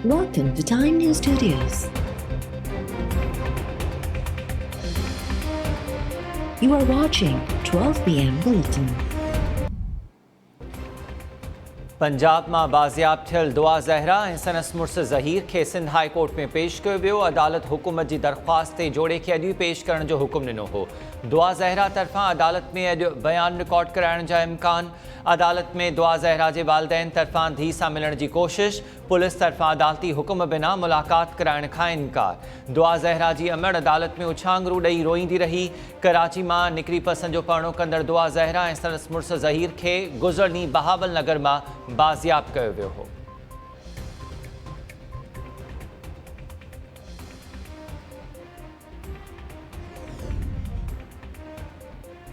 Welcome to Time News Studios. You are watching 12 p.m. Bulletin. Punjab में बाज़ियाब थियल दुआ ज़हरा ऐं सनस मुड़स ज़हीर खे सिंध हाई कोर्ट में पेश कयो वियो। अदालत हुकूमत जी दरख़्वास्त ते जोड़े खे अॼु पेश करण जो हुकुम ॾिनो हो। दुआ ज़हरा तरफ़ां अदालत में अॼु बयान रिकॉर्ड कराइण जा इम्कान। अदालत में दुआ ज़हरा जे वालिदैन तरफ़ां धी सां मिलण जी कोशिश। पुलिस तरफ़ां अदालती हुकुम बिना मुलाक़ात कराइण खां इनकार। दुआ ज़हरा जी अमड़ अदालत में उछांगरू ॾेई रोईंदी रही। कराची मां निकिरी पसंद जो परणो कंदड़ दुआ ज़हरा ऐं सनस मुड़स ज़हीर खे गुज़र ॾींहुं बहावल नगर मां बाज़ियाब कयो वियो हो।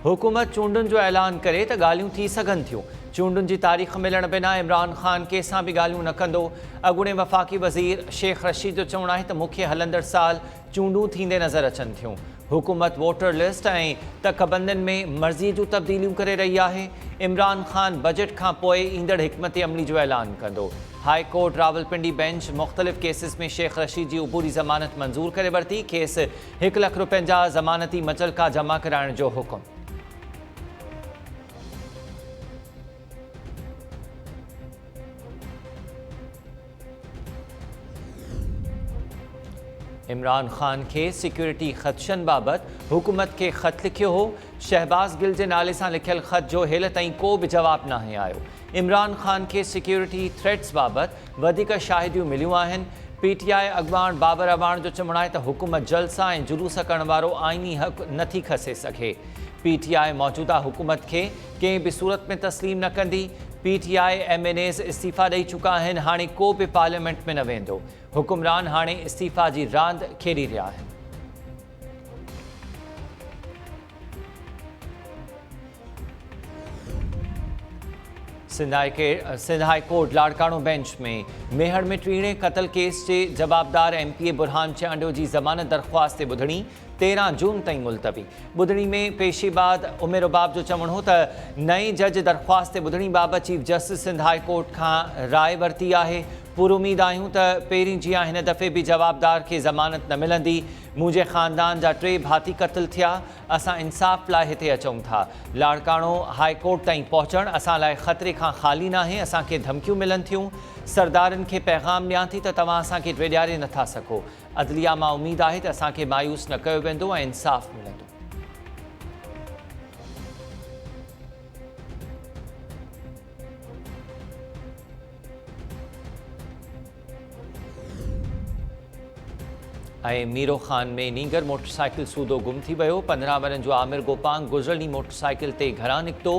हुकूमत चूंडुनि जो ऐलान करे त ॻाल्हियूं थी सघनि थियूं। चूंडुनि जी तारीख़ मिलण बिना इमरान ख़ान कंहिंसां बि ॻाल्हियूं न कंदो। अॻूणे वफ़ाक़ी वज़ीर शेख रशीद जो चवणु आहे त मूंखे हलंदड़ साल चूंडूं थींदे नज़र अचनि थियूं। हुकूमत वोटर लिस्ट ऐं तकबंदियुनि में मर्ज़ीअ जूं तब्दीलियूं करे रही आहे। इमरान ख़ान बजट खां पोइ ईंदड़ हिकमत अमली जो ऐलान कंदो। हाई कोर्ट रावलपिंडी बेंच मुख़्तलिफ़ केसिस में शेख रशीद जी उबूरी ज़मानत मंज़ूर करे वरिती। खेसि ₹1 लख जा ज़मानती मचलका जमा कराइण जो हुकुम। इमरान ख़ान के सिक्योरिटी ख़दशनि बाबति हुकूमत के ख़त लिखियो हो। शहबाज़ गिल जे नाले सां लिखियल ख़त जो हेल ताईं को बि जवाब नाहे आयो। इमरान ख़ान के सिक्योरिटी थ्रेट्स बाबति वधीक शाहिदियूं मिलियूं आहिनि। PTI अॻवान बाबर अवान जो चवणु आहे त हुकूमत जलसा ऐं जुलूस करण वारो आइनी हक़ नथी खसे सघे। PTI मौजूदा हुकूमत के कंहिं बि सूरत में तस्लीम न कंदी। PTI MNAs इस्तीफ़ा ॾेई चुका आहिनि। हाणे को बि पार्लियामेंट में न वेंदो। हुकुमरान हाणे इस्तीफ़ा जी रांदि खेॾी रहिया आहिनि। Sindh high court Larkana bench में मेहर में टीणे क़तल केस के जवाबदार MPA बुरहान चांडियो जी ज़मानत दरख़्वास्त ते ॿुधणी 13 जून ताईं मुलतवी। ॿुधणी में पेशी बाद उमेर उबाब जो चवणु हो त नई जज दरख़्वास्त ते ॿुधणी बाबति chief justice Sindh high court खां राय वरिती आहे। पूरी उम्मीद आहियूं त पहिरीं जीअं हिन दफ़े बि जवाबदार खे ज़मानत न मिलंदी। मुंहिंजे ख़ानदान जा 3 भाती क़तल थिया। असां इंसाफ़ लाइ हिते अचूं था। लाड़काणो हाई कोर्ट ताईं पहुचणु असां लाइ ख़तरे खां ख़ाली नाहे। असांखे धमकियूं मिलनि थियूं। सरदारनि खे पैगाम ॾियां थी त तव्हां असांखे वेॾियारे नथा सघो। अदलिया मां उमेद आहे त असांखे मायूस न कयो वेंदो ऐं इंसाफ़ मिलंदो। मीरो खान में नींगर मोटरसाइकिल सूदो गुम थी वियो। 15 वरनि जो आमिर गोपांग गुज़िरणी मोटरसाइकिल ते घरां निकितो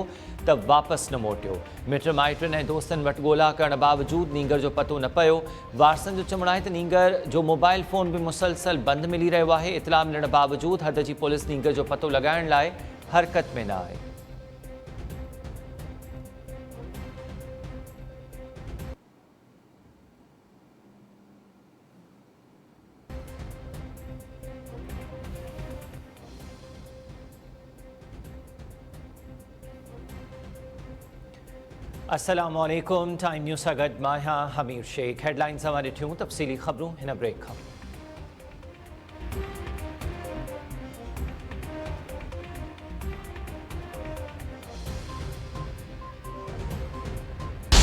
त वापसि न मोटियो। मिट माइटनि ऐं दोस्तनि वटि ॻोल्हा करण बावजूदि नींगर जो पतो न पियो। वारसनि जो चवणु आहे त नींगर जो मोबाइल फ़ोन बि मुसलसल बंदि मिली रहियो आहे। इतला मिलण बावजूदि हद जी पुलिस नींगर जो पतो लॻाइण लाइ हरकत में न आहे। अस्सलामु अलैकुम। टाइम न्यूज़ सां गॾु मां आहियां हमीर शेख। हेडलाइन्स हवाले थियूं तफ़सीली ख़बरूं हिन ब्रेक खां।